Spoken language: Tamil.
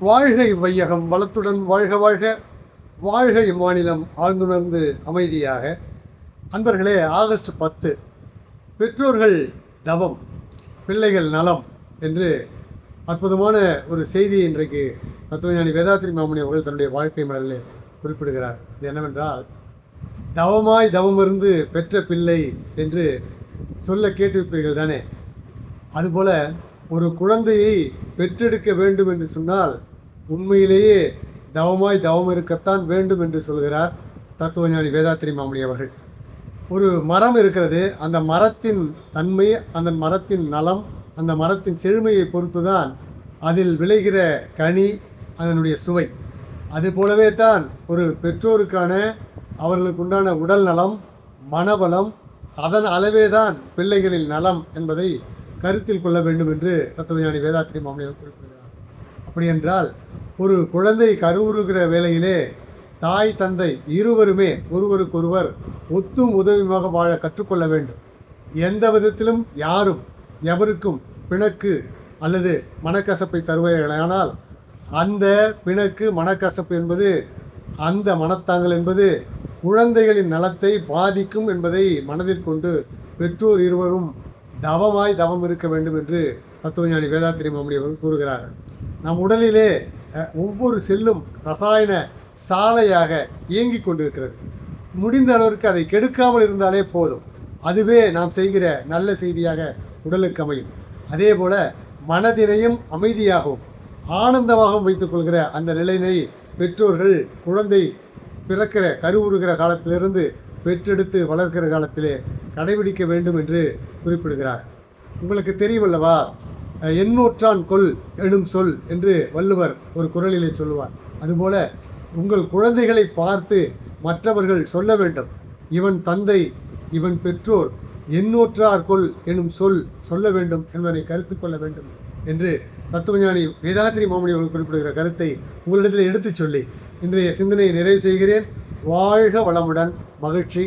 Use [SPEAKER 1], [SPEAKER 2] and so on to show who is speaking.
[SPEAKER 1] வாழ்க இவ்வையகம் வளத்துடன் வாழ்க வாழ்க. வாழ்க இம்மாநிலம் ஆழ்ந்துணர்ந்து அமைதியாக. அன்பர்களே, ஆகஸ்ட் 10 பெற்றோர்கள் தவம், பிள்ளைகள் நலம் என்று அற்புதமான ஒரு செய்தியை இன்றைக்கு தத்துவஞானி வேதாத்ரி மாமுனி அவர்கள் தன்னுடைய வாழ்க்கை மலரில் குறிப்பிடுகிறார். அது என்னவென்றால், தவமாய் தவமிருந்து பெற்ற பிள்ளை என்று சொல்ல கேட்டிருப்பீர்கள் தானே. அதுபோல ஒரு குழந்தையை பெற்றெடுக்க வேண்டும் என்று சொன்னால் உண்மையிலேயே தவமாய் தவம் இருக்கத்தான் வேண்டும் என்று சொல்கிறார் தத்துவஞானி வேதாத்ரி மாமுனி அவர்கள். ஒரு மரம் இருக்கிறது, அந்த மரத்தின் தன்மை, அந்த மரத்தின் நலம், அந்த மரத்தின் செழுமையை பொறுத்துதான் அதில் விளைகிற கனி, அதனுடைய சுவை. அது போலவே தான் ஒரு பெற்றோருக்கான அவர்களுக்கு உண்டான உடல் நலம், மனபலம், அதன் அளவே தான் பிள்ளைகளின் நலம் என்பதை கருத்தில் கொள்ள வேண்டும் என்று தத்துவஞானி வேதாத்ரி மாமுனி குறிப்பிடுகிறார். அப்படி என்றால், ஒரு குழந்தை கருவுறுகிற வேளையிலே தாய் தந்தை இருவருமே ஒருவருக்கொருவர் ஒத்தும் உதவியுமாக வாழ கற்றுக்கொள்ள வேண்டும். எந்த விதத்திலும் யாரும் எவருக்கும் பிணக்கு அல்லது மனக்கசப்பை தருவார்களானால் அந்த பிணக்கு, மனக்கசப்பு என்பது, அந்த மனத்தாங்கல் என்பது குழந்தைகளின் நலத்தை பாதிக்கும் என்பதை மனதில் கொண்டு பெற்றோர் இருவரும் தவமாய் தவம் இருக்க வேண்டும் என்று தத்துவஞானி வேதாத்ரி மாமுனி அவர்கள் கூறுகிறார்கள். நம் உடலிலே ஒவ்வொரு செல்லும் ரசாயன சாலையாக இயங்கிக் கொண்டிருக்கிறது. முடிந்த அளவிற்கு அதை கெடுக்காமல் இருந்தாலே போதும். அதுவே நாம் செய்கிற நல்ல செய்தியாக உடலுக்கு அமையும். அதே போல மனதினையும் அமைதியாகவும் ஆனந்தமாகவும் வைத்துக் கொள்கிற அந்த நிலையினை பெற்றோர்கள் குழந்தை பிறக்கிற கருவுறுகிற காலத்திலிருந்து பெற்றெடுத்து வளர்க்கிற காலத்திலே கடைபிடிக்க வேண்டும் என்று குறிப்பிடுகிறார். உங்களுக்கு தெரியுமல்லவா, எண்ணூற்றான் கொல் எனும் சொல் என்று வள்ளுவர் ஒரு குறளிலே சொல்லுவார். அதுபோல உங்கள் குழந்தைகளை பார்த்து மற்றவர்கள் சொல்ல வேண்டும், இவன் தந்தை, இவன் பெற்றோர், எண்ணூற்றார் கொல் எனும் சொல் சொல்ல வேண்டும் என்பதை கருத்து கொள்ள வேண்டும் என்று தத்துவஞானி வேதாத்ரி மாமுனி அவர்கள் குறிப்பிடுகிற கருத்தை உங்களிடத்தில் எடுத்துச் சொல்லி இன்றைய சிந்தனையை நிறைவு செய்கிறேன். வாழ்க வளமுடன். மகிழ்ச்சி.